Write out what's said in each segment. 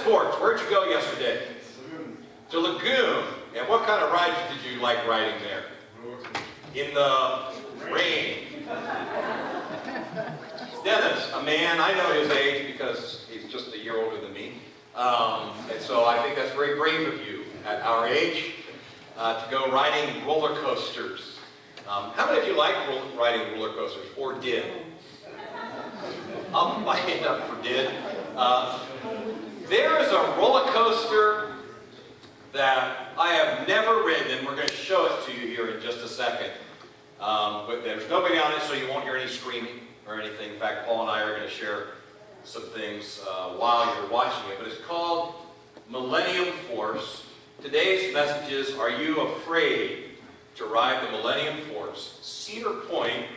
Sports. Where'd you go yesterday? To Lagoon. And what kind of rides did you like riding there? In the rain. Dennis, a man, I know his age because he's just a year older than me. And so I think that's very brave of you at our age to go riding roller coasters. How many of you like riding roller coasters, or did? I'll my hand up for did. There is a roller coaster that I have never ridden, and we're going to show it to you here in just a second. But there's nobody on it, so you won't hear any screaming or anything. In fact, Paul and I are going to share some things while you're watching it. But it's called Millenium Force. Today's message is, are you afraid to ride the Millenium Force? Cedar Point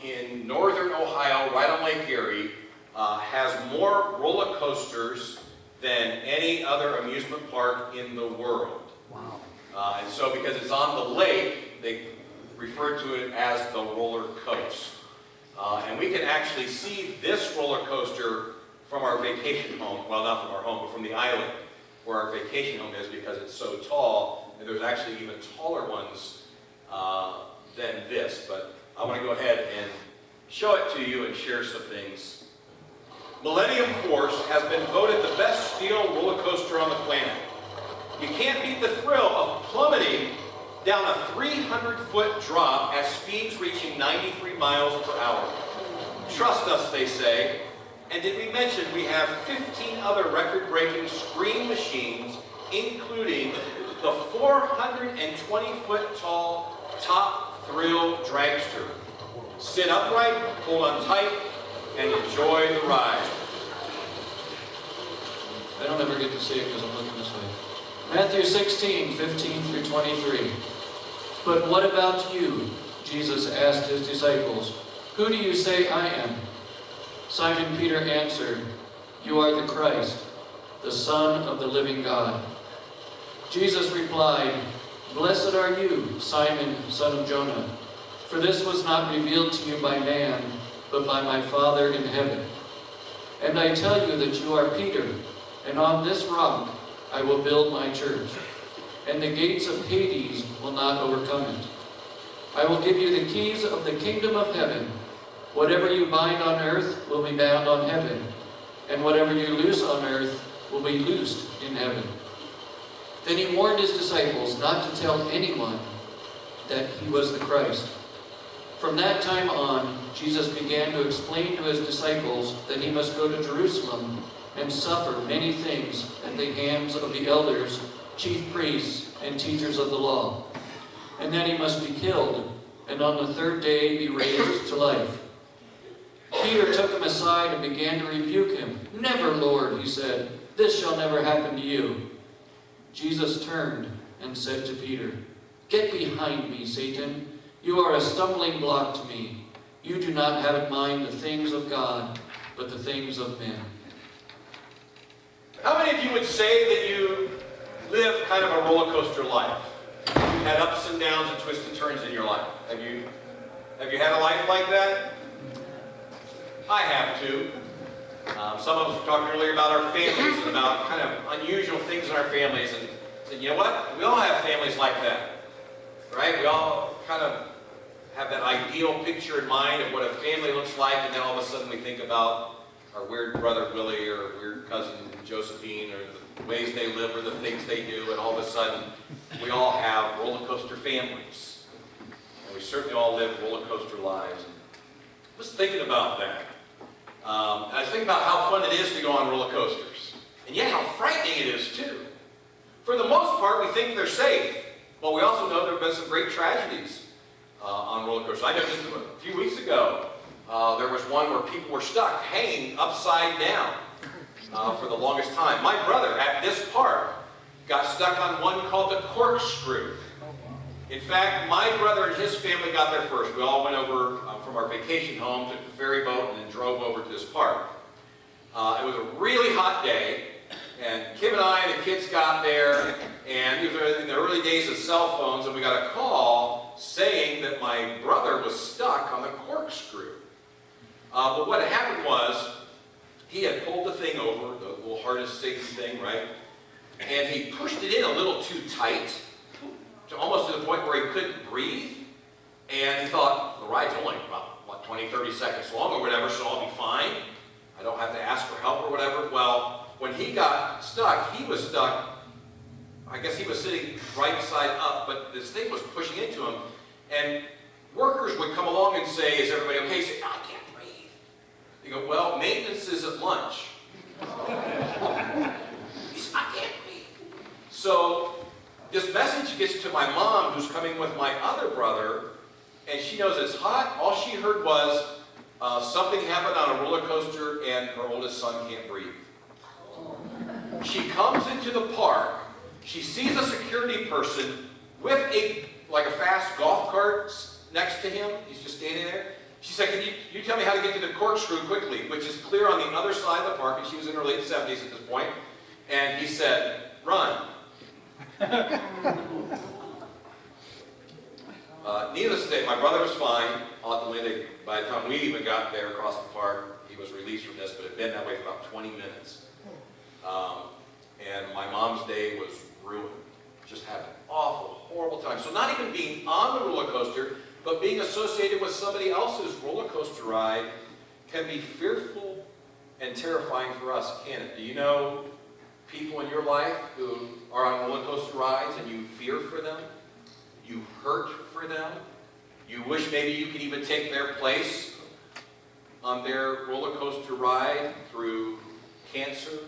in northern Ohio, right on Lake Erie, has more roller coasters than any other amusement park in the world. Wow. And so because it's on the lake, they refer to it as the roller coast. And we can actually see this roller coaster from our vacation home. Well, not from our home, but from the island where our vacation home is, because it's so tall. And there's actually even taller ones than this. But I want to go ahead and show it to you and share some things. Millenium Force has been voted the best steel roller coaster on the planet. You can't beat the thrill of plummeting down a 300-foot drop at speeds reaching 93 miles per hour. Trust us, they say. And did we mention we have 15 other record-breaking screen machines, including the 420-foot tall Top Thrill Dragster. Sit upright, hold on tight, and enjoy the ride. I don't ever get to see it because I'm looking this way. Matthew 16, 15 through 23. But what about you? Jesus asked his disciples. Who do you say I am? Simon Peter answered, You are the Christ, the Son of the living God. Jesus replied, Blessed are you, Simon, son of Jonah, for this was not revealed to you by man, but by my Father in heaven. And I tell you that you are Peter, and on this rock I will build my church, and the gates of Hades will not overcome it. I will give you the keys of the kingdom of heaven. Whatever you bind on earth will be bound on heaven, and whatever you loose on earth will be loosed in heaven. Then he warned his disciples not to tell anyone that he was the Christ. From that time on, Jesus began to explain to his disciples that he must go to Jerusalem and suffer many things at the hands of the elders, chief priests, and teachers of the law, and that he must be killed, and on the third day be raised to life. Peter took him aside and began to rebuke him. Never, Lord, he said, this shall never happen to you. Jesus turned and said to Peter, Get behind me, Satan. You are a stumbling block to me. You do not have in mind the things of God, but the things of men. How many of you would say that you live kind of a roller coaster life? You've had ups and downs and twists and turns in your life. Have you had a life like that? I have too. Some of us were talking earlier about our families and about kind of unusual things in our families, and said, you know what? We all have families like that, right? We all kind of have that ideal picture in mind of what a family looks like, and then all of a sudden we think about our weird brother Willie or weird cousin Josephine, or the ways they live or the things they do, and all of a sudden we all have roller coaster families. And we certainly all live roller coaster lives. I was thinking about that. I was thinking about how fun it is to go on roller coasters. And yet how frightening it is too. For the most part, we think they're safe. But we also know there have been some great tragedies on roller coasters. I know just a few weeks ago, there was one where people were stuck, hanging upside down for the longest time. My brother at this park got stuck on one called the corkscrew. In fact, my brother and his family got there first. We all went over from our vacation home, took the ferry boat, and then drove over to this park. It was a really hot day, and Kim and I and the kids got there, and it was in the early days of cell phones, and we got a call saying that my brother was stuck on the corkscrew. But what had happened was, he had pulled the thing over, the little harness safety thing, right? And he pushed it in a little too tight, almost to the point where he couldn't breathe. And he thought, the ride's only about, what, 20, 30 seconds long or whatever, so I'll be fine. I don't have to ask for help or whatever. Well, when he got stuck, he was stuck. I guess he was sitting right side up, but this thing was pushing into him. And workers would come along and say, is everybody okay? He'd say, I can't breathe. They go, well, maintenance is at lunch. He said, I can't breathe. So this message gets to my mom, who's coming with my other brother, and she knows it's hot. All she heard was something happened on a roller coaster and her oldest son can't breathe. She comes into the park. She sees a security person with like a fast golf cart next to him. He's just standing there. She said, can you tell me how to get to the corkscrew quickly, which is clear on the other side of the park, and she was in her late 70s at this point. And he said, run. Needless to say, my brother was fine. Ultimately, by the time we even got there across the park, he was released from this, but it had been that way for about 20 minutes. And my mom's day was ruined. Just had an awful, horrible time. So not even being on the roller coaster, but being associated with somebody else's roller coaster ride can be fearful and terrifying for us, can it? Do you know people in your life who are on roller coaster rides and you fear for them? You hurt for them? You wish maybe you could even take their place on their roller coaster ride through cancer,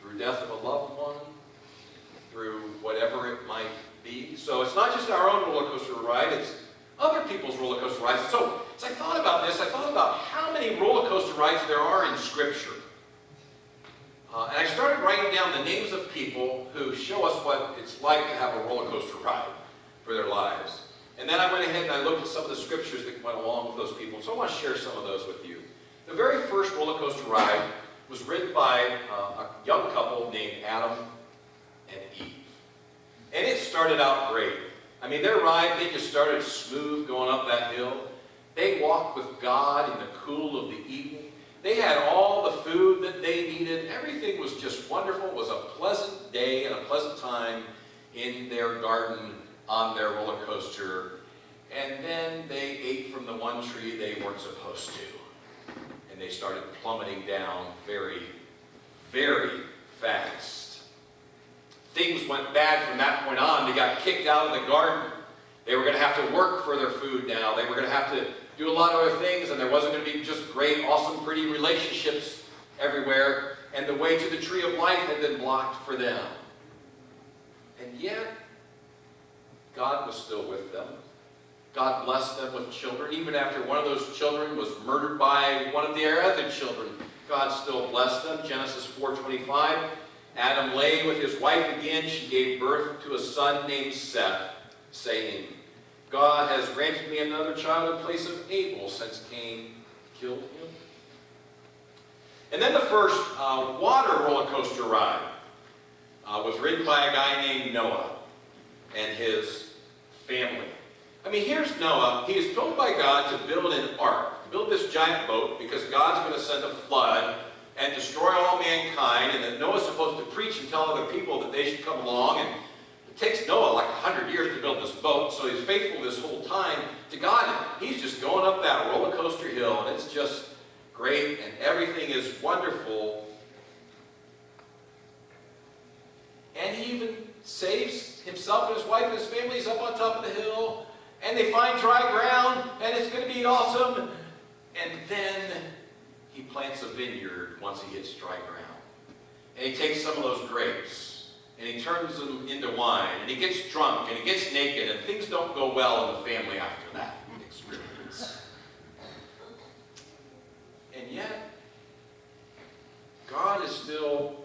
through death of a loved one, through whatever it might be. So it's not just our own roller coaster ride, it's other people's roller coaster rides. So as I thought about this, I thought about how many roller coaster rides there are in Scripture. And I started writing down the names of people who show us what it's like to have a roller coaster ride for their lives. And then I went ahead and I looked at some of the scriptures that went along with those people. So I want to share some of those with you. The very first roller coaster ride was written by a young couple named Adam and Eve. And it started out great. I mean, their ride, they just started smooth going up that hill. They walked with God in the cool of the evening. They had all the food that they needed. Everything was just wonderful. It was a pleasant day and a pleasant time in their garden on their roller coaster. And then they ate from the one tree they weren't supposed to. And they started plummeting down very, very fast. Things went bad from that point on. They got kicked out of the garden. They were going to have to work for their food now. They were going to have to do a lot of other things, and there wasn't going to be just great, awesome, pretty relationships everywhere. And the way to the tree of life had been blocked for them. And yet, God was still with them. God blessed them with children. Even after one of those children was murdered by one of their other children, God still blessed them. Genesis 4:25. Adam lay with his wife again. She gave birth to a son named Seth, saying, God has granted me another child in place of Abel, since Cain killed him. And then the first water roller coaster ride was ridden by a guy named Noah and his family. I mean, here's Noah. He is told by God to build an ark, to build this giant boat, because God's going to send a flood and destroy all mankind, and that Noah's supposed to preach and tell other people that they should come along. And it takes Noah like 100 years to build this boat, so he's faithful this whole time to God. He's just going up that roller coaster hill, and it's just great, and everything is wonderful. And he even saves himself and his wife and his family. He's up on top of the hill, and they find dry ground, and it's going to be awesome. And then he plants a vineyard once he hits dry ground. And he takes some of those grapes, and he turns them into wine, and he gets drunk, and he gets naked, and things don't go well in the family after that experience. And yet, God is still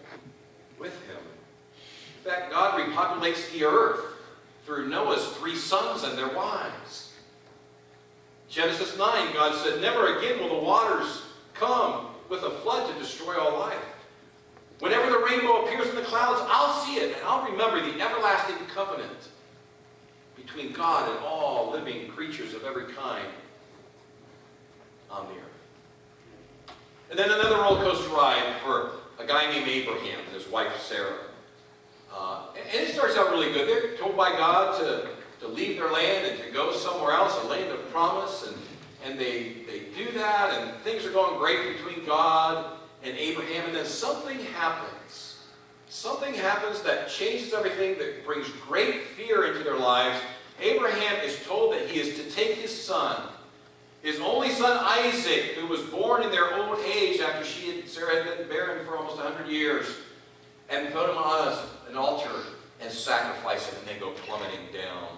with him. In fact, God repopulates the earth through Noah's 3 sons and their wives. Genesis 9, God said, never again will the waters come with a flood to destroy all life. Whenever the rainbow appears in the clouds, I'll see it, and I'll remember the everlasting covenant between God and all living creatures of every kind on the earth. And then another roller coaster ride for a guy named Abraham and his wife Sarah. And it starts out really good. They're told by God to leave their land and to go somewhere else, a land of promise, and they do that, and things are going great between God and Abraham, and then something happens. Something happens that changes everything, that brings great fear into their lives. Abraham is told that he is to take his son, his only son Isaac, who was born in their old age after Sarah had been barren for almost 100 years, and put him on an altar and sacrifice him, and they go plummeting down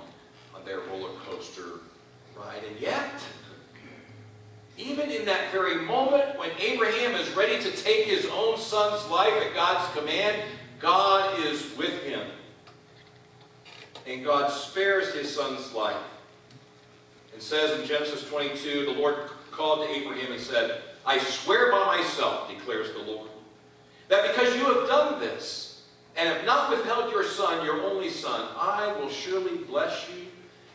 on their roller coaster ride. And yet, even in that very moment when Abraham is ready to take his own son's life at God's command, God is with him. And God spares his son's life. It says in Genesis 22, the Lord called to Abraham and said, I swear by myself, declares the Lord, that because you have done this, and have not withheld your son, your only son, I will surely bless you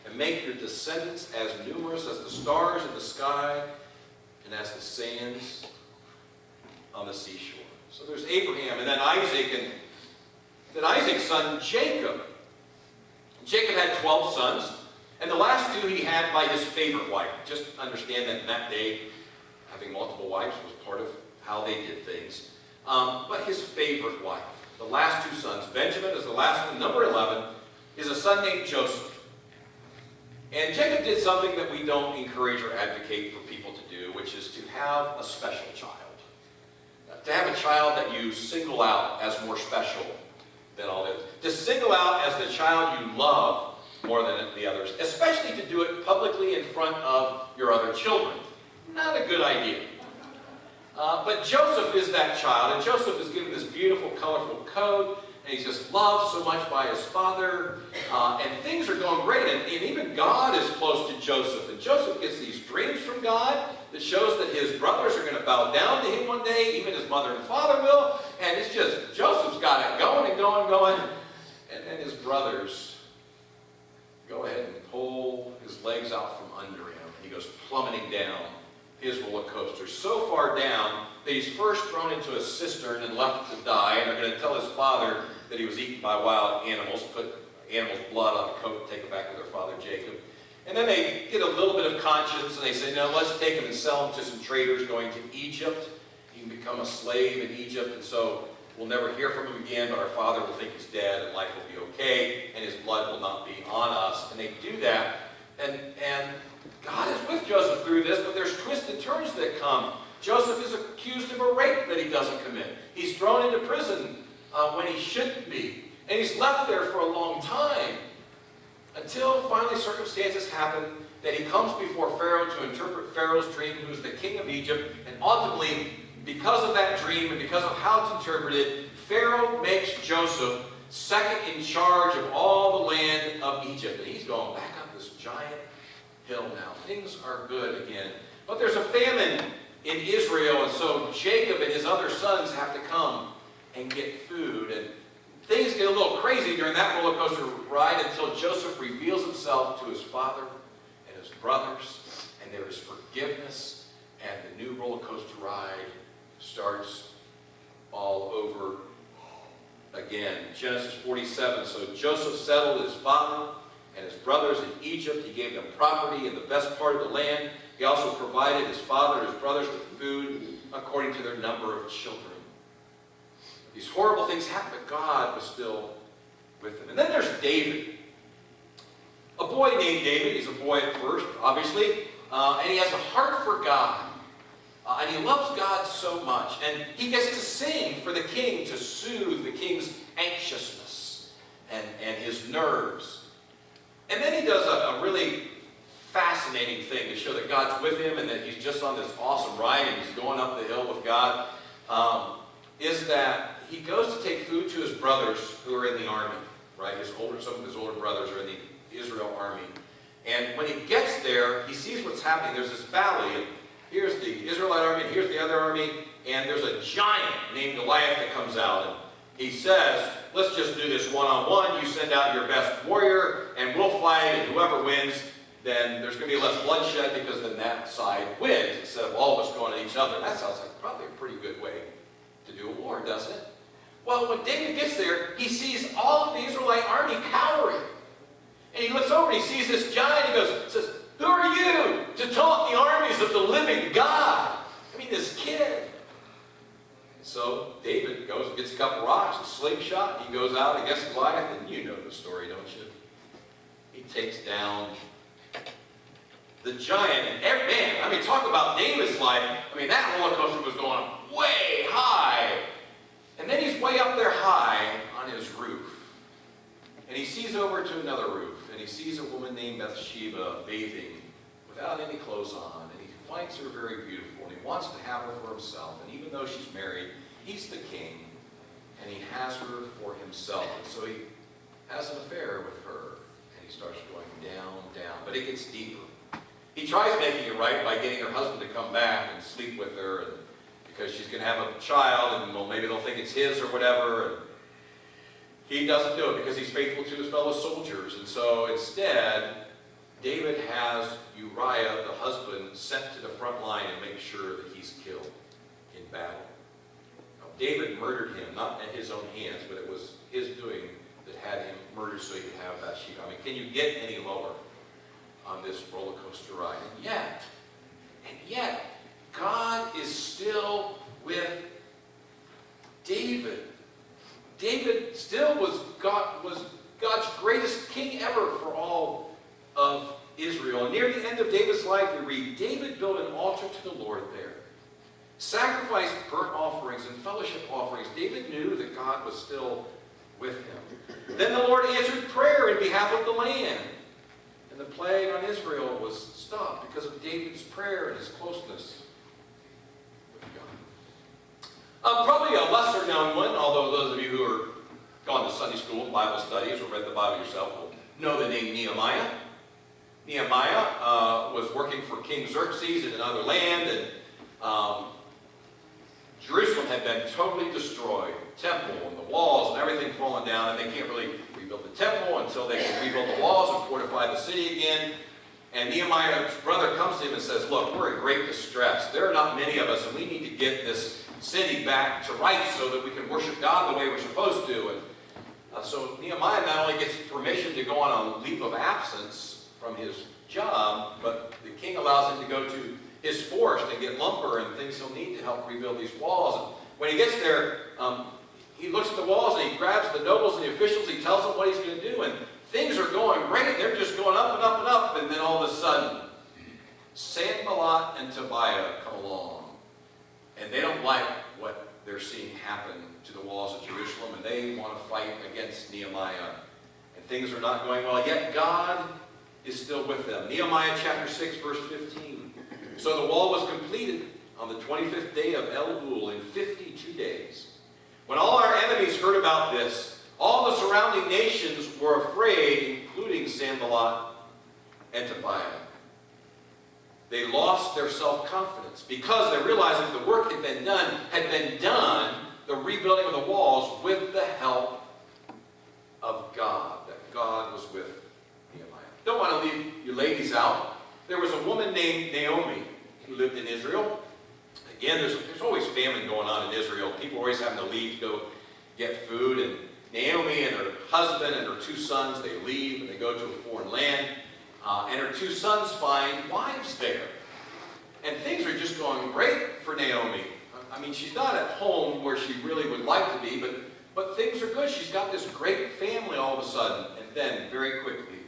and make your descendants as numerous as the stars in the sky and as the sands on the seashore. So there's Abraham, and then Isaac, and then Isaac's son Jacob. Jacob had 12 sons, and the last two he had by his favorite wife. Just understand that in that day, having multiple wives was part of how they did things. But his favorite wife. The last two sons, Benjamin is the last one, number 11, is a son named Joseph. And Jacob did something that we don't encourage or advocate for people to do, which is to have a special child. To have a child that you single out as more special than all the others. To single out as the child you love more than the others, especially to do it publicly in front of your other children. Not a good idea. But Joseph is that child, and Joseph is given this beautiful, colorful coat, and he's just loved so much by his father, and things are going great, and even God is close to Joseph, and Joseph gets these dreams from God that shows that his brothers are going to bow down to him one day, even his mother and father will, and it's just, Joseph's got it going and going and going, and then his brothers go ahead and pull his legs out from under him, and he goes plummeting down his roller coaster, so far down that he's first thrown into a cistern and left to die, and they're going to tell his father that he was eaten by wild animals, put animals' blood on the coat and take it back to their father Jacob. And then they get a little bit of conscience, and they say, no, let's take him and sell him to some traders going to Egypt. He can become a slave in Egypt, and so we'll never hear from him again, but our father will think he's dead, and life will be okay, and his blood will not be on us. And they do that, and God is with Joseph through this, but there's twists and turns that come. Joseph is accused of a rape that he doesn't commit. He's thrown into prison when he shouldn't be. And he's left there for a long time until finally circumstances happen that he comes before Pharaoh to interpret Pharaoh's dream, who's the king of Egypt. And ultimately, because of that dream and because of how it's interpreted, Pharaoh makes Joseph second in charge of all the land of Egypt. And he's going back up this giant hill now. Things are good again. But there's a famine in Israel, and so Jacob and his other sons have to come and get food. And things get a little crazy during that roller coaster ride until Joseph reveals himself to his father and his brothers, and there is forgiveness, and the new roller coaster ride starts all over again. Genesis 47, so Joseph settled his father and his brothers in Egypt. He gave them property in the best part of the land. He also provided his father and his brothers with food according to their number of children. These horrible things happened, but God was still with them. And then there's David. A boy named David. He's a boy at first, obviously. And he has a heart for God. And he loves God so much. And he gets to sing for the king to soothe the king's anxiousness and his nerves. And then he does a really fascinating thing to show that God's with him and that he's just on this awesome ride and he's going up the hill with God, is that he goes to take food to his brothers who are in the army, right? Some of his older brothers are in the Israel army. And when he gets there, he sees what's happening. There's this valley, and here's the Israelite army, and here's the other army, and there's a giant named Goliath that comes out. And he says, let's just do this one-on-one. You send out your best warrior, and we'll fight, and whoever wins, then there's going to be less bloodshed because then that side wins instead of all of us going at each other. That sounds like probably a pretty good way to do a war, doesn't it? Well, when David gets there, he sees all of the Israelite army cowering. And he looks over and he sees this giant. He says, "Who are you to taunt the armies of the living God?" I mean, this kid. And so David goes and gets a couple rocks, a slingshot, and he goes out against Goliath. And you know the story, don't you? He takes down the giant. And man, I mean, talk about David's life. I mean, that roller coaster was going way high. And then he's way up there high on his roof. And he sees over to another roof. And he sees a woman named Bathsheba bathing without any clothes on. And he finds her very beautiful. And he wants to have her for himself. And even though she's married, he's the king. And he has her for himself. And so he has an affair with her. And he starts going down, down. But it gets deeper. He tries making it right by getting her husband to come back and sleep with her. And because she's going to have a child. And well, maybe they'll think it's his or whatever. And he doesn't do it because he's faithful to his fellow soldiers. And so instead, David has Uriah, the husband, sent to the front line and make sure that he's killed in battle. Now, David murdered him, not at his own hands, but it was his doing that had him murdered so he could have Bathsheba. I mean, can you get any lower on this roller coaster ride? And yet, God is still with David. David still was God's greatest king ever for all of Israel. And near the end of David's life, we read, David built an altar to the Lord there, sacrificed burnt offerings and fellowship offerings. David knew that God was still with him. Then the Lord answered prayer in behalf of the land. And the plague on Israel was stopped because of David's prayer and his closeness with God. Probably a lesser known one, although those of you who are gone to Sunday school, Bible studies, or read the Bible yourself will know the name Nehemiah. Nehemiah was working for King Xerxes in another land, and Jerusalem had been totally destroyed. Temple and the walls and everything fallen down, and they can't really rebuild the temple until they can rebuild the walls and fortify the city again. And Nehemiah's brother comes to him and says, "Look, we're in great distress. There are not many of us, and we need to get this city back to rights so that we can worship God the way we're supposed to." And so Nehemiah not only gets permission to go on a leave of absence from his job, but the king allows him to go to his forest and get lumber and things he'll need to help rebuild these walls. And when he gets there, he looks at the walls and he grabs the nobles and the officials. He tells them what he's going to do, and things are going great. They're just going up and up and up, and then all of a sudden, Sanballat and Tobiah come along, and they don't like what they're seeing happen to the walls of Jerusalem, and they want to fight against Nehemiah. And things are not going well, yet God is still with them. Nehemiah chapter 6, verse 15. So the wall was completed on the 25th day of Elul in 52 days. When all our enemies heard about this, all the surrounding nations were afraid, including Sanballat and Tobiah. They lost their self-confidence because they realized that the work had been done, the rebuilding of the walls, with the help of God, that God was with Nehemiah. Don't want to leave you ladies out. There was a woman named Naomi who lived in Israel. Again, there's always famine going on in Israel. People are always having to leave to go get food. And Naomi and her husband and her two sons, they leave and they go to a foreign land. And her two sons find wives there. And things are just going great for Naomi. I mean, she's not at home where she really would like to be, but things are good. She's got this great family all of a sudden. And then, very quickly,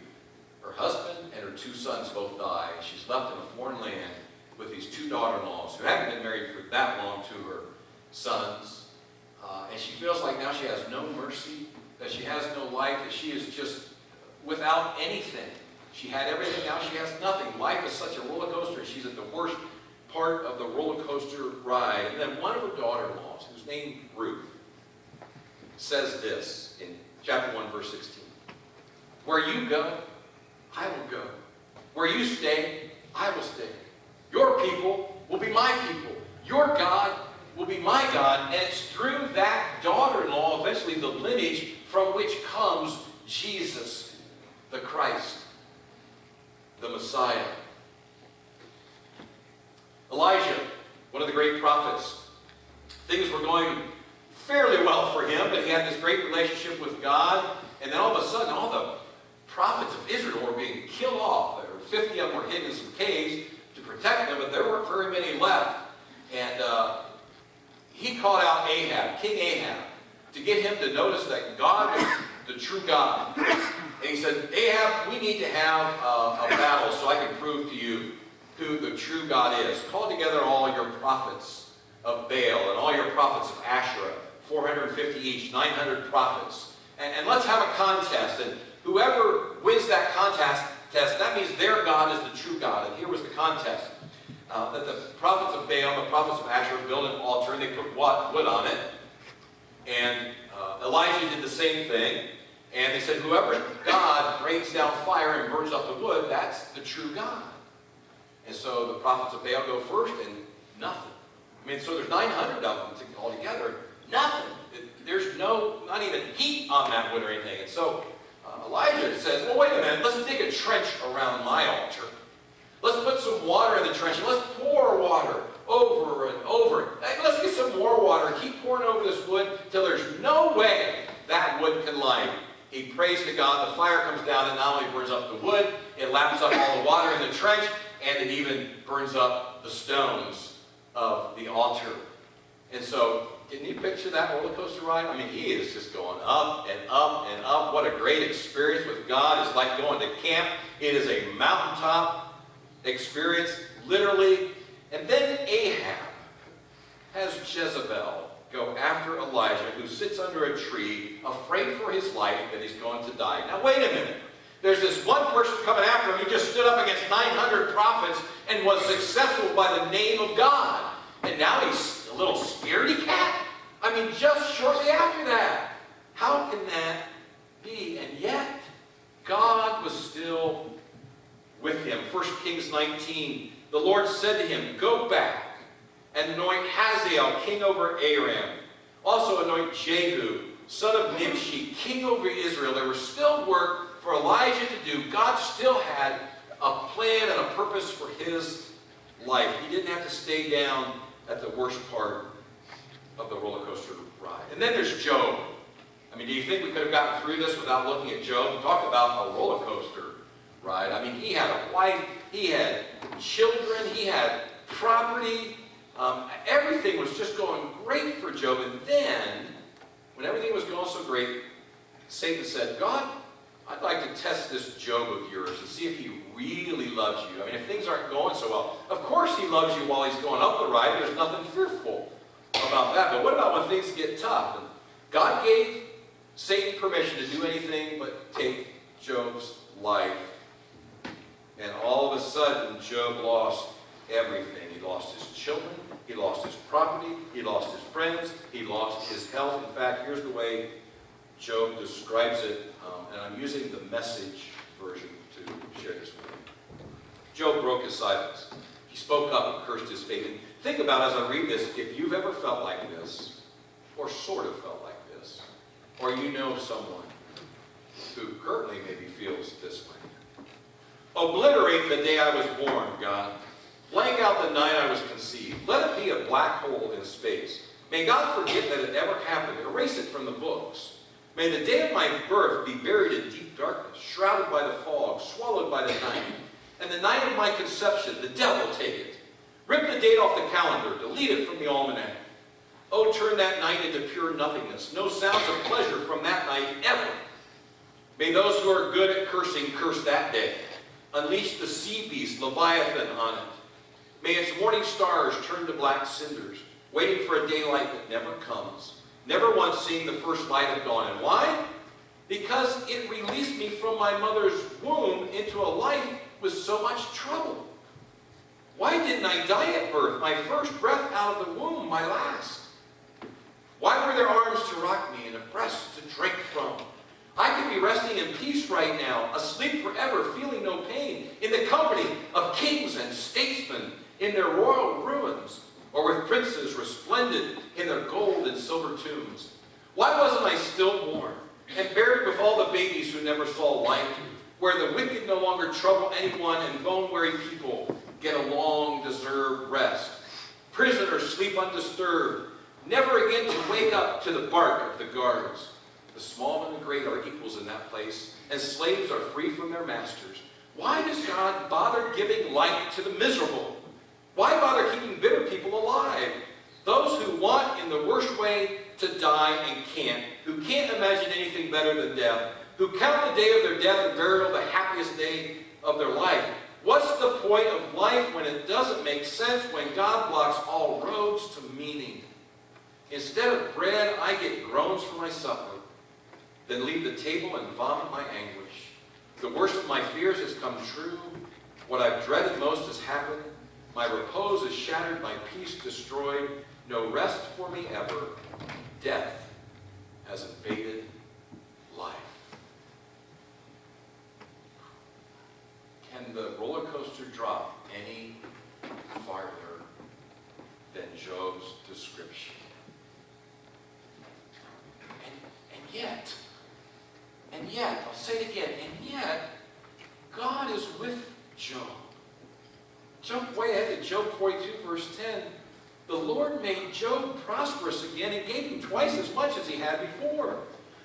her husband and her two sons both die. She's left in a foreign land with these two daughter-in-laws who haven't been married for that long to her sons. And she feels like now she has no mercy, that she has no life, that she is just without anything. She had everything, now she has nothing. Life is such a roller coaster. She's at the worst part of the roller coaster ride. And then one of her daughter-in-laws, who's named Ruth, says this in chapter 1, verse 16. "Where you go, I will go. Where you stay, I will stay. Your people will be my people. Your God will be my God." And it's through that daughter-in-law, eventually the lineage from which comes Jesus, the Christ, the Messiah. Elijah, one of the great prophets. Things were going fairly well for him, but he had this great relationship with God. And then all of a sudden, all the prophets of Israel were being killed off. There were 50 of them were hidden in some caves to protect them, but there weren't very many left. And he called out Ahab, King Ahab, to get him to notice that God was the true God. And he said, Ahab, we need to have a battle so I can prove to you who the true God is. Call together all your prophets of Baal and all your prophets of Asherah, 450 each, 900 prophets. And let's have a contest. And whoever wins that contest, that means their God is the true God. And here was the contest. That the prophets of Baal and the prophets of Asherah built an altar, and they put wood on it. And Elijah did the same thing. And they said, whoever God rains down fire and burns up the wood, that's the true God. And so the prophets of Baal go first, and nothing. I mean, so there's 900 of them all together. Nothing. There's not even heat on that wood or anything. And so Elijah says, well, wait a minute. Let's dig a trench around my altar. Let's put some water in the trench, and let's pour water over and over. Let's get some more water and keep pouring over this wood till there's no way that wood can light. He prays to God. The fire comes down and not only burns up the wood, it laps up all the water in the trench, and it even burns up the stones of the altar. And so, can you picture that roller coaster ride? I mean, he is just going up and up and up. What a great experience with God. It's like going to camp. It is a mountaintop experience, literally. And then Ahab has Jezebel go after Elijah, who sits under a tree, afraid for his life that he's going to die. Now, wait a minute. There's this one person coming after him. He just stood up against 900 prophets and was successful by the name of God. And now he's a little scaredy cat. I mean, just shortly after that. How can that be? And yet, God was still with him. 1 Kings 19, the Lord said to him, go back and anoint Hazael king over Aram. Also anoint Jehu, son of Nimshi, king over Israel. There was still work for Elijah to do. God still had a plan and a purpose for his life. He didn't have to stay down at the worst part of the roller coaster ride. And then there's Job. I mean, do you think we could have gotten through this without looking at Job? Talk about a roller coaster ride. I mean, he had a wife, he had children, he had property. Everything was just going great for Job. And then, when everything was going so great, Satan said, God, I'd like to test this Job of yours and see if he really loves you. I mean, if things aren't going so well, of course he loves you while he's going up the ride. There's nothing fearful about that. But what about when things get tough? And God gave Satan permission to do anything but take Job's life. And all of a sudden, Job lost everything. He lost his children. He lost his property. He lost his friends. He lost his health. In fact, here's the way Job describes it. And I'm using the Message version to share this with you. Job broke his silence. He spoke up and cursed his fate. And think about, as I read this, if you've ever felt like this, or sort of felt like this, or you know someone who currently maybe feels this way. Obliterate the day I was born, God. Blank out the night I was conceived. Let it be a black hole in space. May God forget that it ever happened. Erase it from the books. May the day of my birth be buried in deep darkness, shrouded by the fog, swallowed by the night. And the night of my conception, the devil take it. Rip the date off the calendar, delete it from the almanac. Oh, turn that night into pure nothingness. No sounds of pleasure from that night ever. May those who are good at cursing curse that day. Unleash the sea beast, Leviathan, on it. May its morning stars turn to black cinders, waiting for a daylight that never comes, never once seeing the first light of dawn. And why? Because it released me from my mother's womb into a life with so much trouble. Why didn't I die at birth, my first breath out of the womb, my last? Why were there arms to rock me and a breast to drink from? I could be resting in peace right now, asleep forever, feeling no pain, in the company of kings and statesmen in their royal ruins, or with princes resplendent in their gold and silver tombs. Why wasn't I stillborn and buried with all the babies who never saw light, where the wicked no longer trouble anyone and bone-weary people get a long-deserved rest? Prisoners sleep undisturbed, never again to wake up to the bark of the guards. The small and the great are equals in that place, and slaves are free from their masters. Why does God bother giving light to the miserable? Why bother keeping bitter people alive? Those who want in the worst way to die and can't, who can't imagine anything better than death, who count the day of their death and burial the happiest day of their life. What's the point of life when it doesn't make sense, when God blocks all roads to meaning? Instead of bread, I get groans for my supper, then leave the table and vomit my anguish. The worst of my fears has come true. What I've dreaded most has happened. My repose is shattered, my peace destroyed. No rest for me ever. Death has invaded life. Can the roller coaster drop any farther than Job's description? And yet, I'll say it again, and yet, God is with Job. Jump way ahead to Job 42, verse 10. The Lord made Job prosperous again and gave him twice as much as he had before.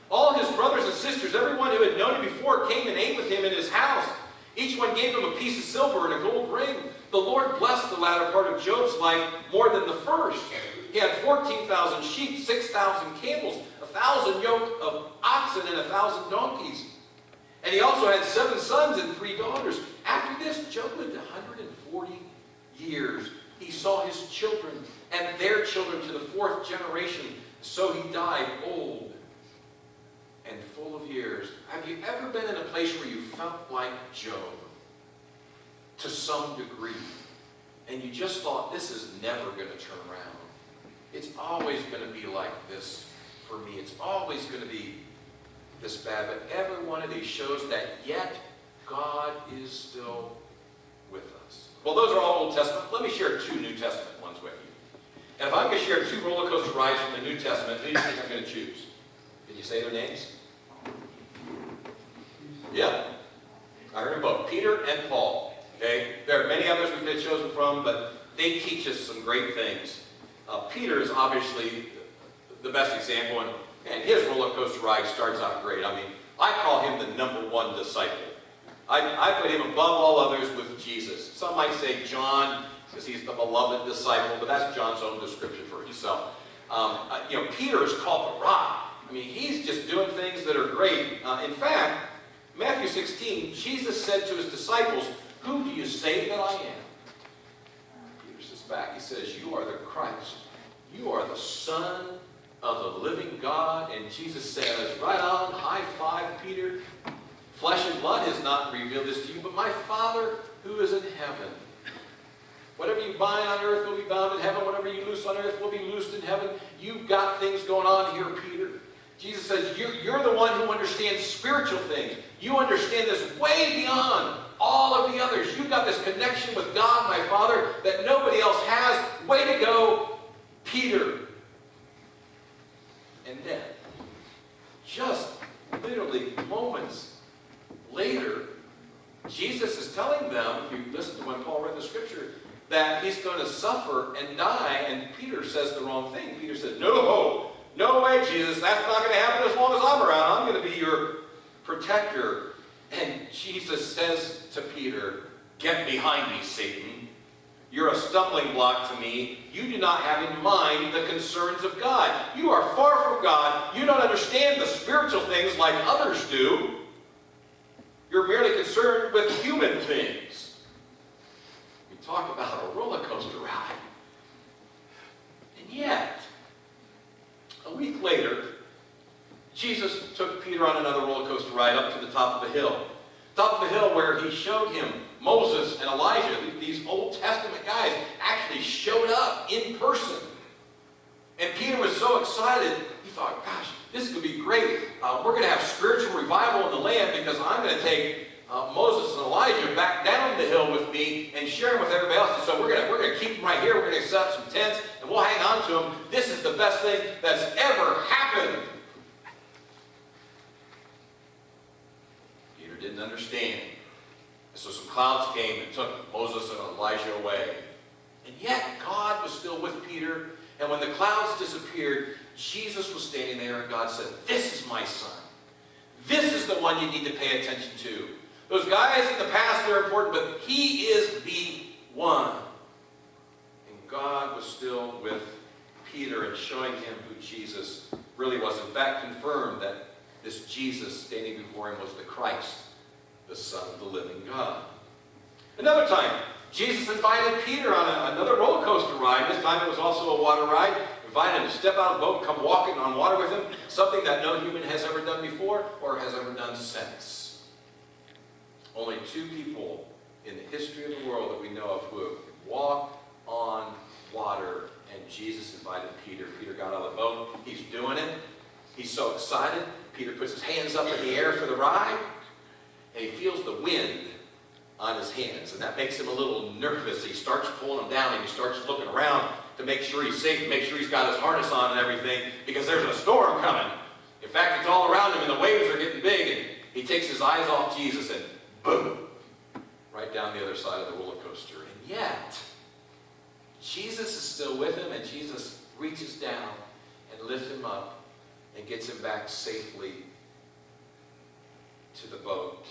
All his brothers and sisters, everyone who had known him before, came and ate with him in his house. Each one gave him a piece of silver and a gold ring. The Lord blessed the latter part of Job's life more than the first. He had 14,000 sheep, 6,000 camels, 1,000 yoke of oxen, and 1,000 donkeys. And he also had 7 sons and 3 daughters. After this, Job lived 140 years. He saw his children and their children to the 4th generation. So he died old and full of years. Have you ever been in a place where you felt like Job to some degree, and you just thought, this is never going to turn around? It's always going to be like this for me. It's always going to be this bad. But every one of these shows that yet God is still with us. Well, those are all Old Testament. Let me share 2 New Testament ones with you. And if I'm going to share 2 roller coaster rides from the New Testament, who do you think I'm going to choose? Can you say their names? Yeah. I heard them both. Peter and Paul. Okay? There are many others we could have chosen from, but they teach us some great things. Peter is obviously the best example, and his roller coaster ride starts out great. I mean, I call him the #1 disciple. I put him above all others with Jesus. Some might say John, because he's the beloved disciple, but that's John's own description for himself. Peter is called the rock. I mean, he's just doing things that are great. In fact, Matthew 16, Jesus said to his disciples, "Who do you say that I am?" Peter says back, he says, "You are the Christ. You are the Son of the living God." And Jesus says, right on, high five, Peter. "Flesh and blood has not revealed this to you, but my Father who is in heaven. Whatever you bind on earth will be bound in heaven. Whatever you loose on earth will be loosed in heaven." You've got things going on here, Peter. Jesus says, you're the one who understands spiritual things. You understand this way beyond all of the others. You've got this connection with God, my Father, that nobody else has. Way to go, Peter. And then, just literally moments later, Jesus is telling them, if you listen to when Paul read the scripture, that he's going to suffer and die, and Peter says the wrong thing. Peter says, no way, Jesus, that's not going to happen as long as I'm around. I'm going to be your protector. And Jesus says to Peter, "Get behind me, Satan. You're a stumbling block to me. You do not have in mind the concerns of God. You are far from God. You don't understand the spiritual things like others do. You're merely concerned with human things." We talk about a roller coaster ride. And yet, a week later, Jesus took Peter on another roller coaster ride up to the top of the hill. Top of the hill where he showed him Moses and Elijah. These Old Testament guys actually showed up in person. And Peter was so excited, he thought, gosh, this could be great. We're going to have spiritual revival in the land because I'm going to take Moses and Elijah back down the hill with me and share them with everybody else. And so we're going to keep them right here. We're going to set up some tents and we'll hang on to them. This is the best thing that's ever happened. Peter didn't understand. So some clouds came and took Moses and Elijah away. And yet God was still with Peter. And when the clouds disappeared, Jesus was standing there, and God said, "This is my son. This is the one you need to pay attention to. Those guys in the past, they're important, but he is the one." And God was still with Peter and showing him who Jesus really was. In fact, confirmed that this Jesus standing before him was the Christ, the Son of the living God. Another time, Jesus invited Peter on another roller coaster ride. This time it was also a water ride. Invited him to step out of the boat and come walking on water with him, something that no human has ever done before or has ever done since. Only 2 people in the history of the world that we know of who have walked on water, and Jesus invited Peter. Peter got out of the boat. He's doing it. He's so excited. Peter puts his hands up in the air for the ride, and he feels the wind on his hands, and that makes him a little nervous. He starts pulling them down, and he starts looking around to make sure he's safe, and make sure he's got his harness on and everything, because there's a storm coming. In fact, it's all around him, and the waves are getting big, and he takes his eyes off Jesus, and boom, right down the other side of the roller coaster. And yet, Jesus is still with him, and Jesus reaches down and lifts him up and gets him back safely to the boat.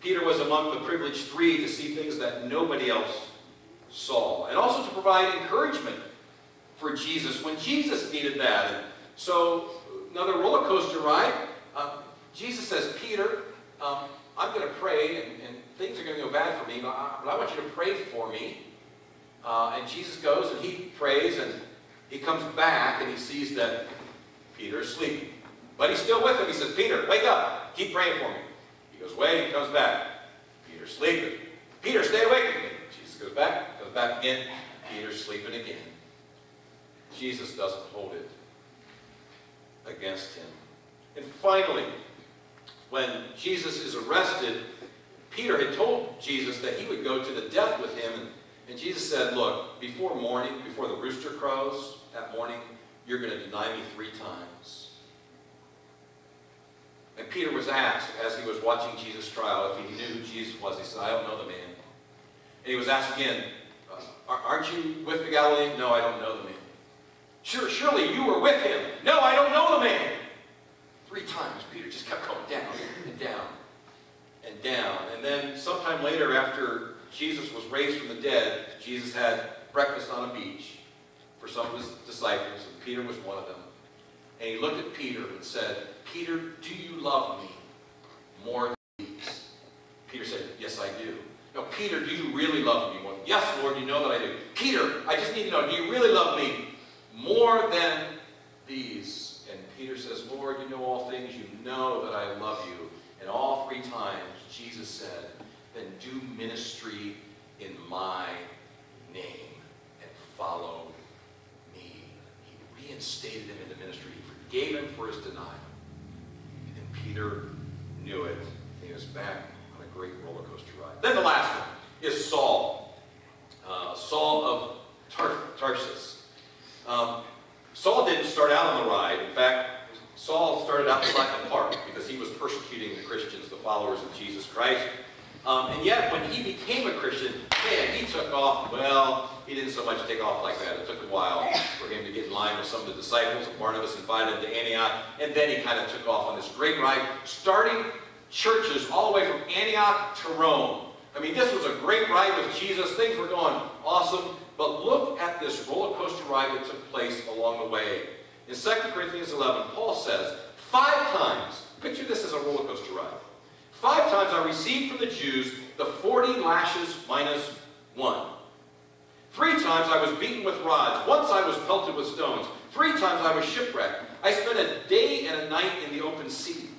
Peter was among the privileged 3 to see things that nobody else saw, and also to provide encouragement for Jesus when Jesus needed that. And so, another roller coaster ride, Jesus says, "Peter, I'm going to pray, and things are going to go bad for me, but I want you to pray for me." And Jesus goes, and he prays, and he comes back, and he sees that Peter is sleeping. But he's still with him. He says, "Peter, wake up. Keep praying for me." He goes away, he comes back. Peter's sleeping. "Peter, stay awake with me." Jesus goes back, comes back again. Peter's sleeping again. Jesus doesn't hold it against him. And finally, when Jesus is arrested, Peter had told Jesus that he would go to the death with him. And Jesus said, "Look, before morning, before the rooster crows that morning, you're going to deny me 3 times. And Peter was asked, as he was watching Jesus' trial, if he knew who Jesus was. He said, "I don't know the man." And he was asked again, "Aren't you with the Galilean?" "No, I don't know the man." Surely you were with him." "No, I don't know the man." 3 times, Peter just kept going down and down and down. And then sometime later, after Jesus was raised from the dead, Jesus had breakfast on a beach for some of his disciples, and Peter was one of them. And he looked at Peter and said, "Peter, do you love me more than these?" Peter said, "Yes, I do." "No, Peter, do you really love me more?" "Yes, Lord, you know that I do." "Peter, I just need to know, do you really love me more than these?" And Peter says, "Lord, you know all things. You know that I love you." And all 3 times, Jesus said, "Then do ministry in my name and follow me." He reinstated him into ministry. He forgave him for his denial. And Peter knew it. He was back on a great roller coaster ride. Then the last one is Saul. Saul of Tarsus. Saul didn't start out on the ride. In fact, Saul started outside the park because he was persecuting the Christians, the followers of Jesus Christ. And yet, when he became a Christian, man, he took off. Well, he didn't so much take off like that. It took a while for him to get in line with some of the disciples. Barnabas invited him to Antioch, and then he kind of took off on this great ride, starting churches all the way from Antioch to Rome. I mean, this was a great ride with Jesus. Things were going awesome. But look at this roller coaster ride that took place along the way. In 2 Corinthians 11, Paul says, 5 times, picture this as a roller coaster ride. 5 times I received from the Jews the 40 lashes minus 1. 3 times I was beaten with rods. Once I was pelted with stones. 3 times I was shipwrecked. I spent a day and a night in the open sea.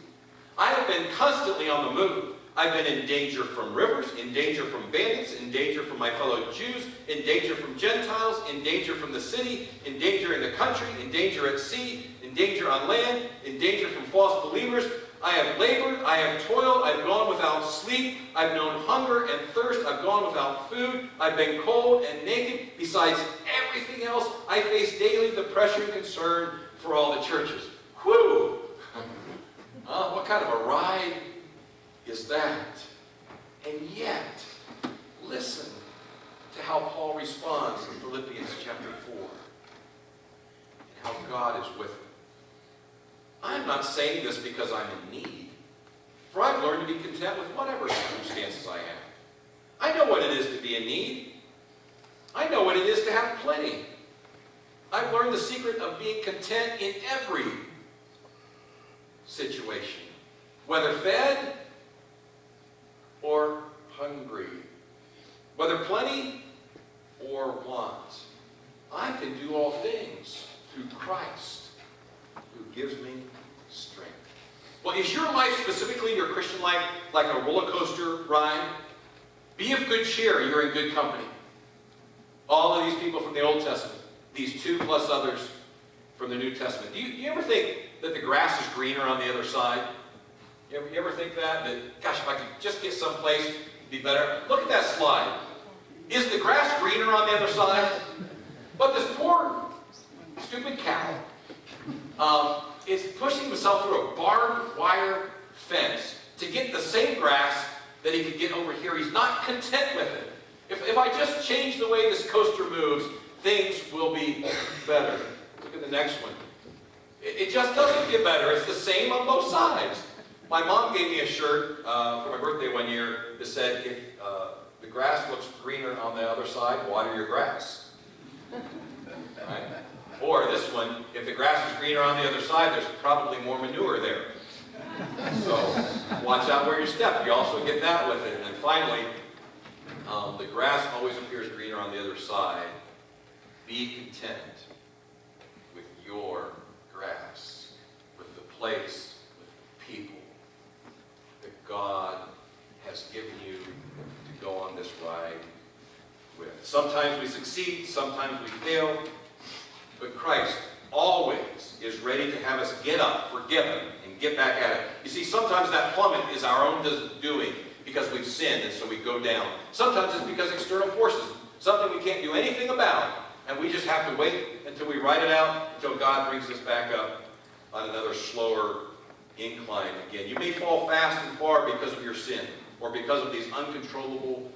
I have been constantly on the move. I've been in danger from rivers, in danger from bandits, in danger from my fellow Jews, in danger from Gentiles, in danger from the city, in danger in the country, in danger at sea, in danger on land, in danger from false believers. I have labored, I have toiled, I've gone without sleep, I've known hunger and thirst, I've gone without food, I've been cold and naked. Besides everything else, I face daily the pressure and concern for all the churches. Whew! What kind of a ride is that? And yet, listen to how Paul responds in Philippians chapter 4 and how God is with him. I'm not saying this because I'm in need, for I've learned to be content with whatever circumstances I have. I know what it is to be in need. I know what it is to have plenty. I've learned the secret of being content in every situation, whether fed or hungry, whether plenty or want. I can do all things through Christ who gives me strength. Well, is your life, specifically your Christian life, like a roller coaster ride? Be of good cheer, you're in good company. All of these people from the Old Testament, these 2 plus others from the New Testament. Do you ever think that the grass is greener on the other side? You ever think that? That, gosh, if I could just get someplace, it'd be better. Look at that slide. Is the grass greener on the other side? But this poor, stupid cow is pushing himself through a barbed wire fence to get the same grass that he could get over here. He's not content with it. If I just change the way this coaster moves, things will be better. Look at the next one. It just doesn't get better. It's the same on both sides. My mom gave me a shirt for my birthday one year that said, if the grass looks greener on the other side, water your grass. Right? Or this one, if the grass is greener on the other side, there's probably more manure there. So watch out where you step. You also get that with it. And finally, the grass always appears greener on the other side. Be content with your grass, with the place, with the people that God has given you to go on this ride with. Sometimes we succeed, sometimes we fail, but Christ always is ready to have us get up, forgiven, and get back at it. You see, sometimes that plummet is our own doing because we've sinned and so we go down. Sometimes it's because external forces, something we can't do anything about, and we just have to wait until we ride it out until God brings us back up on another slower incline again. You may fall fast and far because of your sin or because of these uncontrollable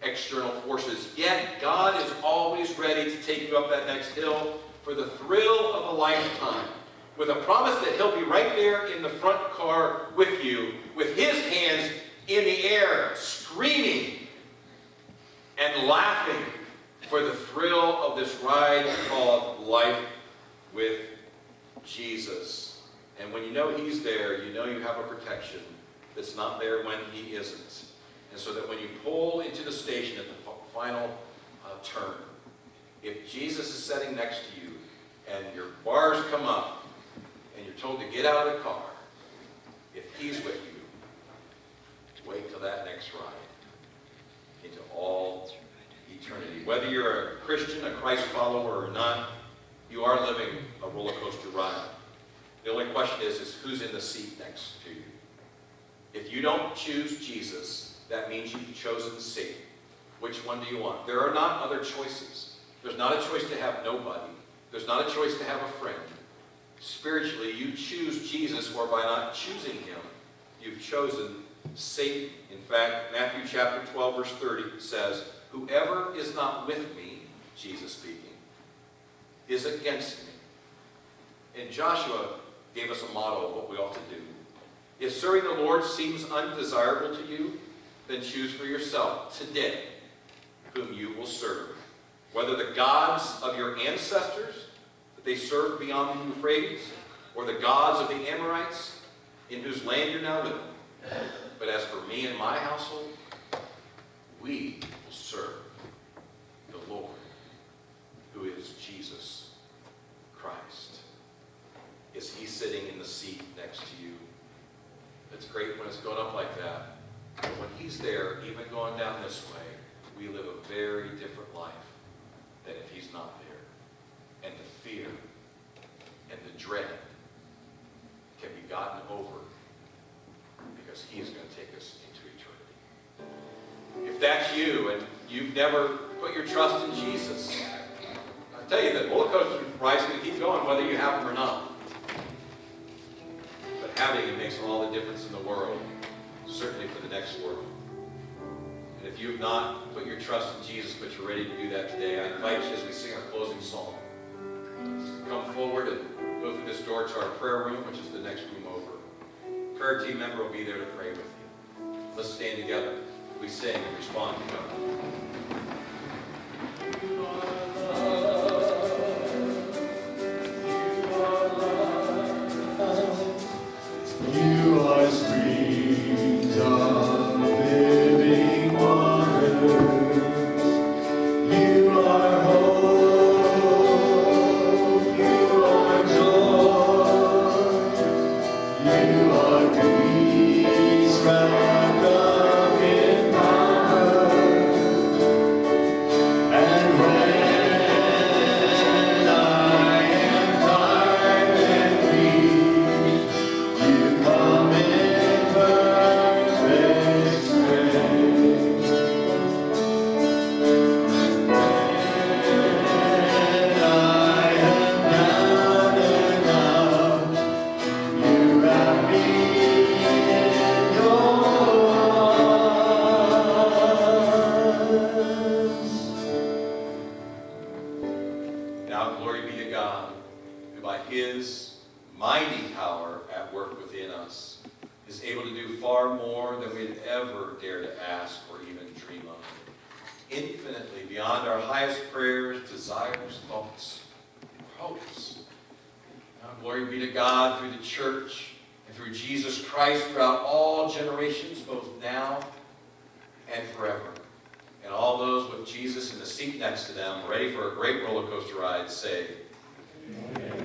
external forces, yet God is always ready to take you up that next hill for the thrill of a lifetime, with a promise that He'll be right there in the front car with you, with His hands in the air, screaming and laughing for the thrill of this ride called life with Jesus. And when you know He's there, you know you have a protection that's not there when He isn't. And so that when you pull into the station at the final turn, if Jesus is sitting next to you and your bars come up and you're told to get out of the car, if He's with you, wait till that next ride into all eternity. Whether you're a Christian, a Christ follower or not, you are living a roller coaster ride. The only question is who's in the seat next to you. If you don't choose Jesus, that means you've chosen Satan. Which one do you want? There are not other choices. There's not a choice to have nobody. There's not a choice to have a friend. Spiritually, you choose Jesus, or by not choosing Him, you've chosen Satan. In fact, Matthew chapter 12, verse 30 says, "Whoever is not with me," Jesus speaking, "is against me." And Joshua gave us a model of what we ought to do. If serving the Lord seems undesirable to you, then choose for yourself today whom you will serve. Whether the gods of your ancestors that they served beyond the Euphrates, or the gods of the Amorites in whose land you're now living. But as for me and my household, we will serve the Lord, who is Jesus Christ. Is He sitting in the seat next to you? It's great when it's going up like that. But when He's there, even going down this way, we live a very different life than if He's not there. And the fear and the dread can be gotten over because He is going to take us into eternity. If that's you and you've never put your trust in Jesus, I tell you that roller coaster ride's going to keep going whether you have them or not. But having it makes all the difference in the world, certainly for the next world. And if If you have not put your trust in Jesus, but you're ready to do that today, I invite you as we sing our closing song to come forward and go through this door to our prayer room, which is the next room over. Prayer team member will be there to pray with you. Let's stand together. We sing and respond to God. You are streams of living waters. You are hope. You are joy. You are peace wrapped up in power. And when I am tired and weak, you come in perfect strength. When I am down and out, you wrap me in your arms. Now glory be to God, who by his mighty power at work within us is able to do far more than we'd ever dare to ask or even dream of. Infinitely beyond our highest prayers, desires, thoughts, or hopes. Now glory be to God through the church and through Jesus Christ throughout all generations, both now and forever. And all those with Jesus in the seat next to them, ready for a great roller coaster ride, say, Amen.